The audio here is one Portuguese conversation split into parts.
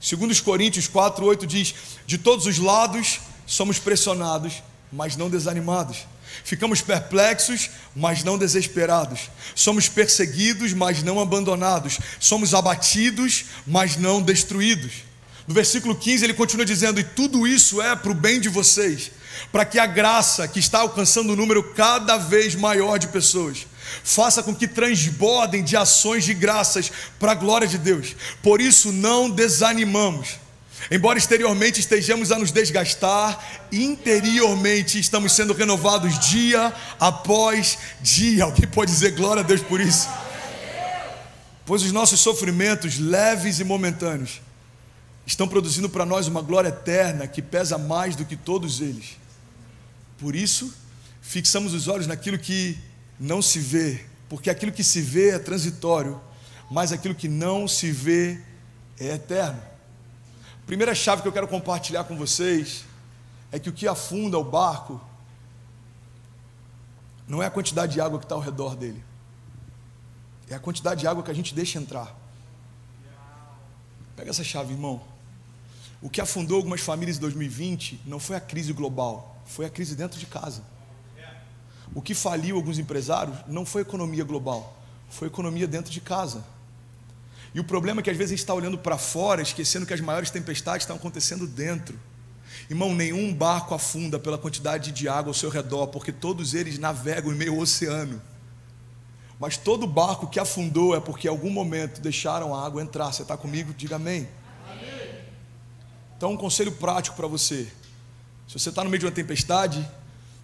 2 Coríntios 4:8 diz: de todos os lados somos pressionados, mas não desanimados. Ficamos perplexos, mas não desesperados. Somos perseguidos, mas não abandonados. Somos abatidos, mas não destruídos. No versículo 15 ele continua dizendo: e tudo isso é para o bem de vocês, para que a graça que está alcançando um número cada vez maior de pessoas faça com que transbordem de ações de graças para a glória de Deus. Por isso não desanimamos. Embora exteriormente estejamos a nos desgastar, interiormente estamos sendo renovados dia após dia. Alguém pode dizer glória a Deus por isso? Pois os nossos sofrimentos leves e momentâneos estão produzindo para nós uma glória eterna que pesa mais do que todos eles. Por isso, fixamos os olhos naquilo que não se vê, porque aquilo que se vê é transitório, mas aquilo que não se vê é eterno. A primeira chave que eu quero compartilhar com vocês é que o que afunda o barco não é a quantidade de água que está ao redor dele, é a quantidade de água que a gente deixa entrar. Pega essa chave, irmão. O que afundou algumas famílias em 2020 não foi a crise global, foi a crise dentro de casa. O que faliu alguns empresários não foi a economia global, foi a economia dentro de casa. E o problema é que às vezes a gente está olhando para fora, esquecendo que as maiores tempestades estão acontecendo dentro. Irmão, nenhum barco afunda pela quantidade de água ao seu redor, porque todos eles navegam em meio ao oceano. Mas todo barco que afundou é porque em algum momento deixaram a água entrar. Você está comigo? Diga amém. Então, um conselho prático para você: se você está no meio de uma tempestade,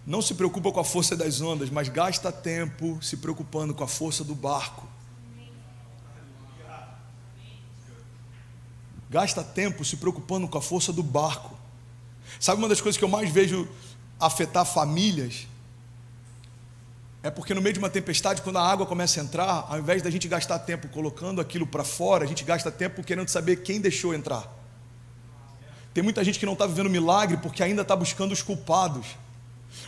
não se preocupa com a força das ondas, mas gasta tempo se preocupando com a força do barco. Gasta tempo se preocupando com a força do barco. Sabe uma das coisas que eu mais vejo afetar famílias? É porque no meio de uma tempestade, quando a água começa a entrar, ao invés da gente gastar tempo colocando aquilo para fora, a gente gasta tempo querendo saber quem deixou entrar. Tem muita gente que não está vivendo milagre porque ainda está buscando os culpados.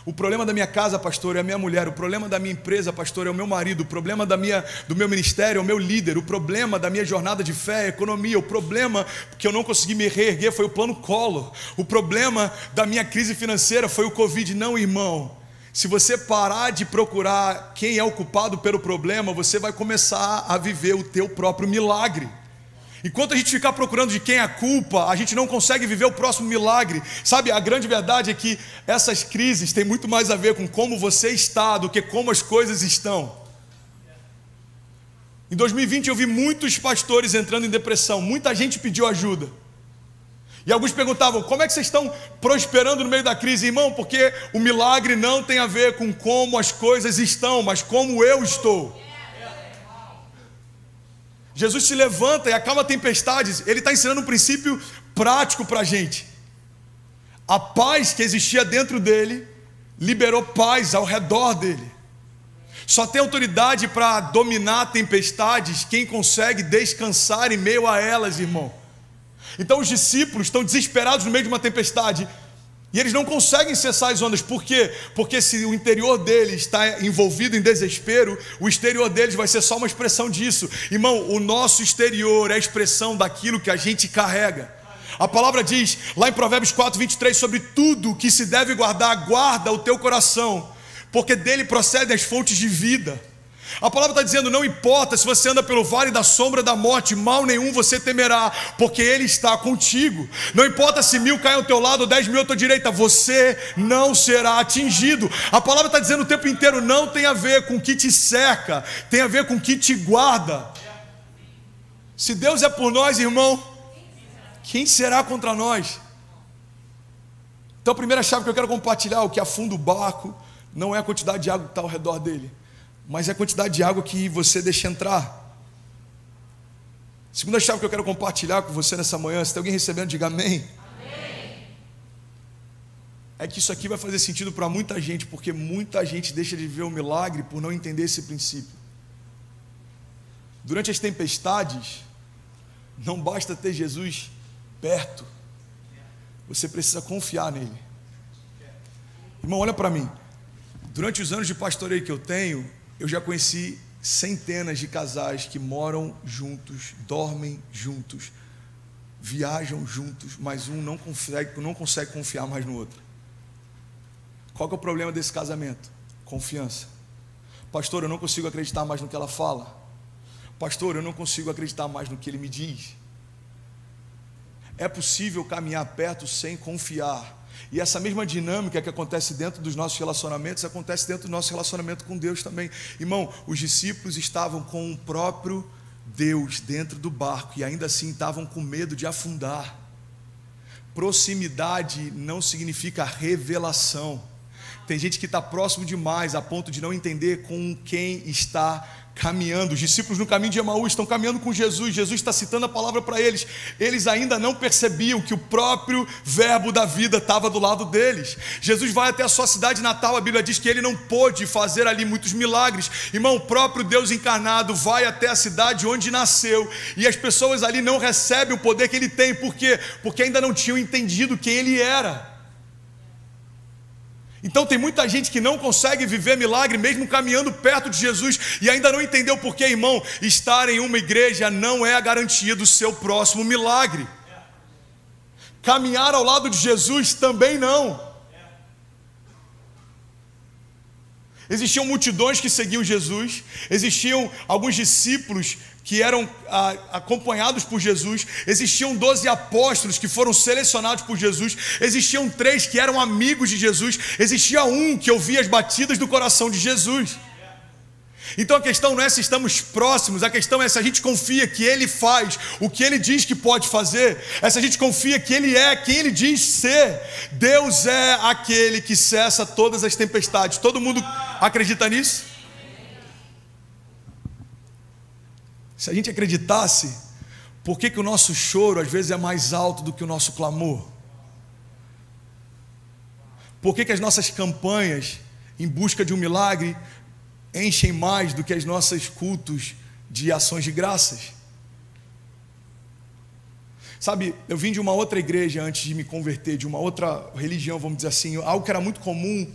O problema da minha casa, pastor, é a minha mulher. O problema da minha empresa, pastor, é o meu marido. O problema do meu ministério é o meu líder. O problema da minha jornada de fé é a economia. O problema que eu não consegui me reerguer foi o plano Collor. O problema da minha crise financeira foi o Covid. Não, irmão. Se você parar de procurar quem é o culpado pelo problema, você vai começar a viver o teu próprio milagre. Enquanto a gente ficar procurando de quem é a culpa, a gente não consegue viver o próximo milagre. Sabe, a grande verdade é que essas crises têm muito mais a ver com como você está do que como as coisas estão. Em 2020 eu vi muitos pastores entrando em depressão, muita gente pediu ajuda. E alguns perguntavam: como é que vocês estão prosperando no meio da crise? Irmão, porque o milagre não tem a ver com como as coisas estão, mas como eu estou. Jesus se levanta e acalma tempestades. Ele está ensinando um princípio prático para a gente. A paz que existia dentro dele liberou paz ao redor dele. Só tem autoridade para dominar tempestades quem consegue descansar em meio a elas, irmão. Então os discípulos estão desesperados no meio de uma tempestade e eles não conseguem cessar as ondas. Por quê? Porque se o interior deles está envolvido em desespero, o exterior deles vai ser só uma expressão disso. Irmão, o nosso exterior é a expressão daquilo que a gente carrega. A palavra diz lá em Provérbios 4:23: sobre tudo que se deve guardar, guarda o teu coração, porque dele procedem as fontes de vida. A palavra está dizendo: não importa se você anda pelo vale da sombra da morte, mal nenhum você temerá, porque Ele está contigo. Não importa se 1000 caem ao teu lado ou 10.000 à tua direita, você não será atingido. A palavra está dizendo o tempo inteiro: não tem a ver com o que te cerca, tem a ver com o que te guarda. Se Deus é por nós, irmão, quem será contra nós? Então a primeira chave que eu quero compartilhar: o que afunda o barco não é a quantidade de água que está ao redor dele, mas é a quantidade de água que você deixa entrar. Segunda chave que eu quero compartilhar com você nessa manhã, se tem alguém recebendo, diga amém. Amém. É que isso aqui vai fazer sentido para muita gente, porque muita gente deixa de viver o milagre por não entender esse princípio. Durante as tempestades, não basta ter Jesus perto, você precisa confiar nele. Irmão, olha para mim. Durante os anos de pastoreio que eu tenho, eu já conheci centenas de casais que moram juntos, dormem juntos, viajam juntos, mas um não consegue confiar mais no outro. Qual que é o problema desse casamento? Confiança. Pastor, eu não consigo acreditar mais no que ela fala. Pastor, eu não consigo acreditar mais no que ele me diz. É possível caminhar perto sem confiar. E essa mesma dinâmica que acontece dentro dos nossos relacionamentos, acontece dentro do nosso relacionamento com Deus também. Irmão, os discípulos estavam com o próprio Deus dentro do barco e ainda assim estavam com medo de afundar. Proximidade não significa revelação. Tem gente que está próximo demais a ponto de não entender com quem está caminhando. Os discípulos no caminho de Emaús estão caminhando com Jesus. Jesus está citando a palavra para eles. Eles ainda não percebiam que o próprio verbo da vida estava do lado deles. Jesus vai até a sua cidade natal. A Bíblia diz que ele não pôde fazer ali muitos milagres. Irmão, o próprio Deus encarnado vai até a cidade onde nasceu, e as pessoas ali não recebem o poder que ele tem. Por quê? Porque ainda não tinham entendido quem ele era. Então tem muita gente que não consegue viver milagre mesmo caminhando perto de Jesus e ainda não entendeu por quê, irmão. Estar em uma igreja não é a garantia do seu próximo milagre. Caminhar ao lado de Jesus também não. Existiam multidões que seguiam Jesus, existiam alguns discípulos que eram acompanhados por Jesus, existiam 12 apóstolos que foram selecionados por Jesus, existiam 3 que eram amigos de Jesus, existia um que ouvia as batidas do coração de Jesus. Então a questão não é se estamos próximos, a questão é se a gente confia que Ele faz o que Ele diz que pode fazer, é se a gente confia que Ele é quem Ele diz ser. Deus é aquele que cessa todas as tempestades. Todo mundo acredita nisso? Se a gente acreditasse, por que o nosso choro às vezes é mais alto do que o nosso clamor? Por que as nossas campanhas em busca de um milagre enchem mais do que os nossos cultos de ações de graças? Sabe, eu vim de uma outra igreja antes de me converter, de uma outra religião, vamos dizer assim. Algo que era muito comum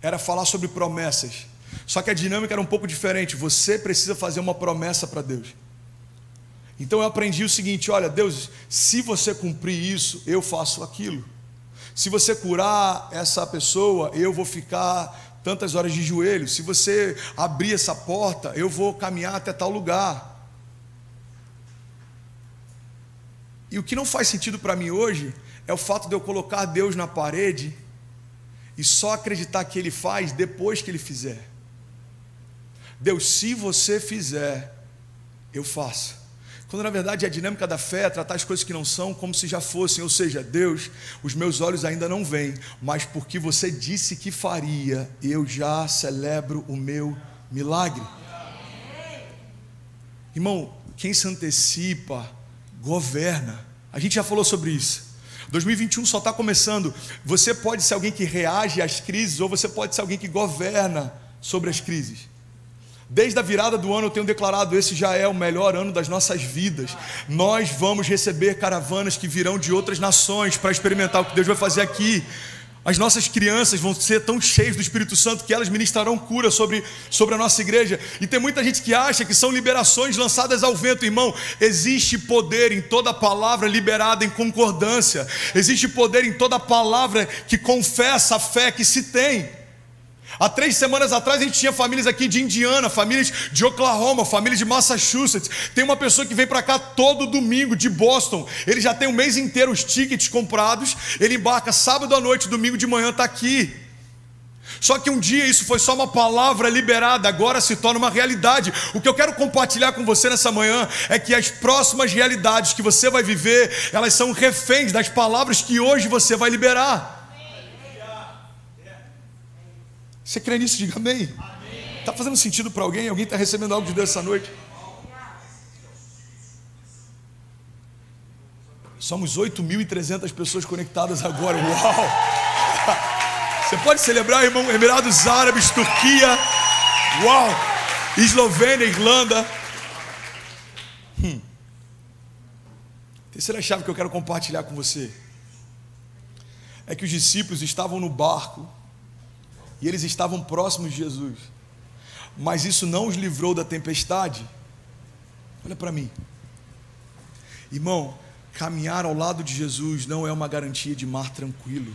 era falar sobre promessas. Só que a dinâmica era um pouco diferente. Você precisa fazer uma promessa para Deus. Então eu aprendi o seguinte: olha, Deus, se você cumprir isso, eu faço aquilo. Se você curar essa pessoa, eu vou ficar tantas horas de joelho. Se você abrir essa porta, eu vou caminhar até tal lugar. E o que não faz sentido para mim hoje é o fato de eu colocar Deus na parede e só acreditar que Ele faz depois que Ele fizer. Deus, se você fizer, eu faço. Quando na verdade a dinâmica da fé é tratar as coisas que não são como se já fossem. Ou seja, Deus, os meus olhos ainda não veem, mas porque você disse que faria, eu já celebro o meu milagre. Irmão, quem se antecipa, governa. A gente já falou sobre isso. 2021 só está começando. Você pode ser alguém que reage às crises, ou você pode ser alguém que governa sobre as crises. Desde a virada do ano eu tenho declarado: esse já é o melhor ano das nossas vidas. Nós vamos receber caravanas que virão de outras nações para experimentar o que Deus vai fazer aqui. As nossas crianças vão ser tão cheias do Espírito Santo que elas ministrarão cura sobre a nossa igreja. E tem muita gente que acha que são liberações lançadas ao vento. Irmão, existe poder em toda palavra liberada em concordância. Existe poder em toda palavra que confessa a fé que se tem. Há 3 semanas atrás a gente tinha famílias aqui de Indiana, famílias de Oklahoma, famílias de Massachusetts. Tem uma pessoa que vem para cá todo domingo de Boston. Ele já tem um mês inteiro os tickets comprados. Ele embarca sábado à noite, domingo de manhã está aqui. Só que um dia isso foi só uma palavra liberada, agora se torna uma realidade. O que eu quero compartilhar com você nessa manhã é que as próximas realidades que você vai viver, elas são reféns das palavras que hoje você vai liberar. Você crê nisso? Diga amém. Está fazendo sentido para alguém? Alguém está recebendo algo de Deus essa noite? Somos 8.300 pessoas conectadas agora. Uau! Você pode celebrar, irmão? Emirados Árabes, Turquia, uau! Eslovênia, Irlanda. Terceira chave que eu quero compartilhar com você é que os discípulos estavam no barco e eles estavam próximos de Jesus, mas isso não os livrou da tempestade. Olha para mim, irmão, caminhar ao lado de Jesus não é uma garantia de mar tranquilo.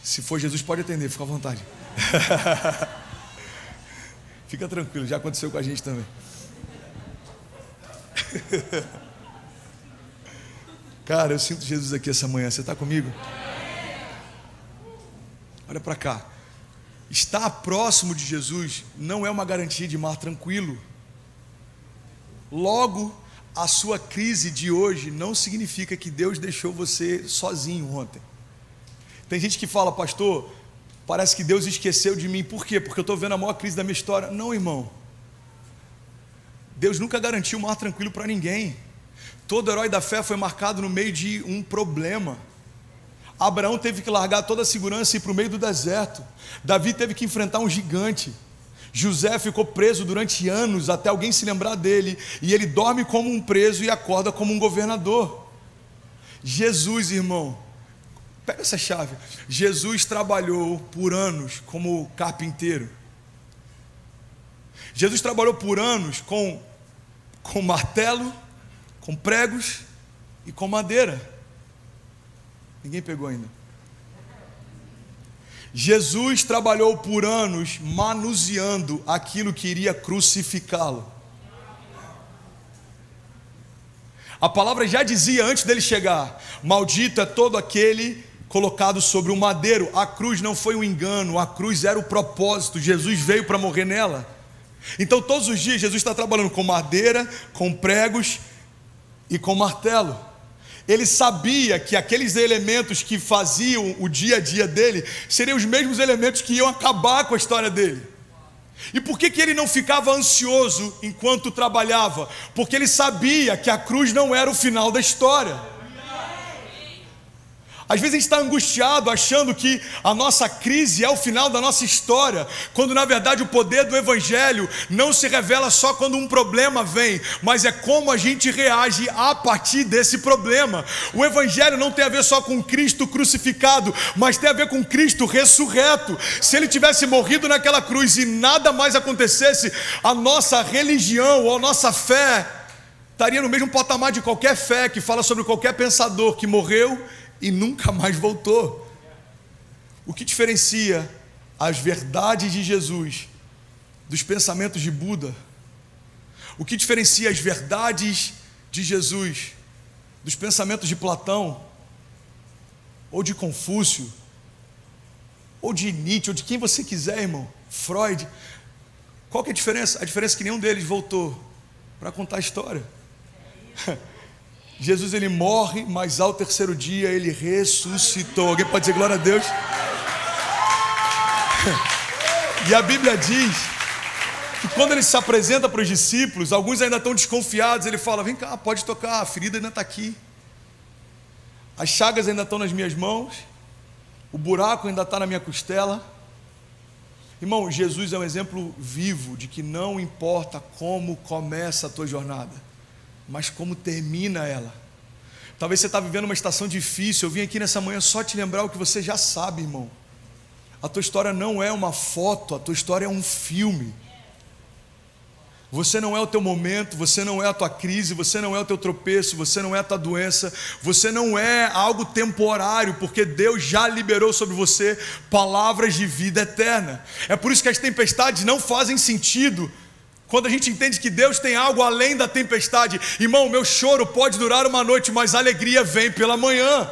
Se for Jesus, pode atender, fica à vontade. Fica tranquilo, já aconteceu com a gente também. Cara, eu sinto Jesus aqui essa manhã. Você está comigo? Olha para cá. Estar próximo de Jesus não é uma garantia de mar tranquilo. Logo, a sua crise de hoje não significa que Deus deixou você sozinho ontem. Tem gente que fala, pastor, parece que Deus esqueceu de mim. Por quê? Porque eu estou vendo a maior crise da minha história. Não, irmão. Deus nunca garantiu um mar tranquilo para ninguém. Todo herói da fé foi marcado no meio de um problema. Abraão teve que largar toda a segurança e ir para o meio do deserto. Davi teve que enfrentar um gigante. José ficou preso durante anos até alguém se lembrar dele. E ele dorme como um preso e acorda como um governador. Jesus, irmão, pega essa chave. Jesus trabalhou por anos como carpinteiro. Jesus trabalhou por anos com martelo, com pregos e com madeira. Ninguém pegou ainda. Jesus trabalhou por anos manuseando aquilo que iria crucificá-lo. A palavra já dizia antes dele chegar: maldito é todo aquele colocado sobre um madeiro. A cruz não foi um engano, a cruz era o propósito. Jesus veio para morrer nela. Então todos os dias Jesus está trabalhando com madeira, com pregos e com martelo. Ele sabia que aqueles elementos que faziam o dia a dia dele seriam os mesmos elementos que iam acabar com a história dele. E por que ele não ficava ansioso enquanto trabalhava? Porque ele sabia que a cruz não era o final da história. Às vezes a gente está angustiado achando que a nossa crise é o final da nossa história, quando na verdade o poder do Evangelho não se revela só quando um problema vem, mas é como a gente reage a partir desse problema. O Evangelho não tem a ver só com Cristo crucificado, mas tem a ver com Cristo ressurreto. Se Ele tivesse morrido naquela cruz e nada mais acontecesse, a nossa religião ou a nossa fé estaria no mesmo patamar de qualquer fé que fala sobre qualquer pensador que morreu e nunca mais voltou. O que diferencia as verdades de Jesus dos pensamentos de Buda? O que diferencia as verdades de Jesus dos pensamentos de Platão, ou de Confúcio, ou de Nietzsche, ou de quem você quiser, irmão, Freud? Qual que é a diferença? A diferença é que nenhum deles voltou para contar a história. Jesus, ele morre, mas ao terceiro dia ele ressuscitou. Alguém pode dizer glória a Deus? E a Bíblia diz que quando ele se apresenta para os discípulos, alguns ainda estão desconfiados. Ele fala: vem cá, pode tocar, a ferida ainda está aqui, as chagas ainda estão nas minhas mãos, o buraco ainda está na minha costela. Irmão, Jesus é um exemplo vivo de que não importa como começa a tua jornada, mas como termina ela. Talvez você está vivendo uma estação difícil. Eu vim aqui nessa manhã só te lembrar o que você já sabe, irmão. A tua história não é uma foto, a tua história é um filme. Você não é o teu momento, você não é a tua crise, você não é o teu tropeço, você não é a tua doença, você não é algo temporário, porque Deus já liberou sobre você palavras de vida eterna. É por isso que as tempestades não fazem sentido, quando a gente entende que Deus tem algo além da tempestade. Irmão, meu choro pode durar uma noite, mas a alegria vem pela manhã.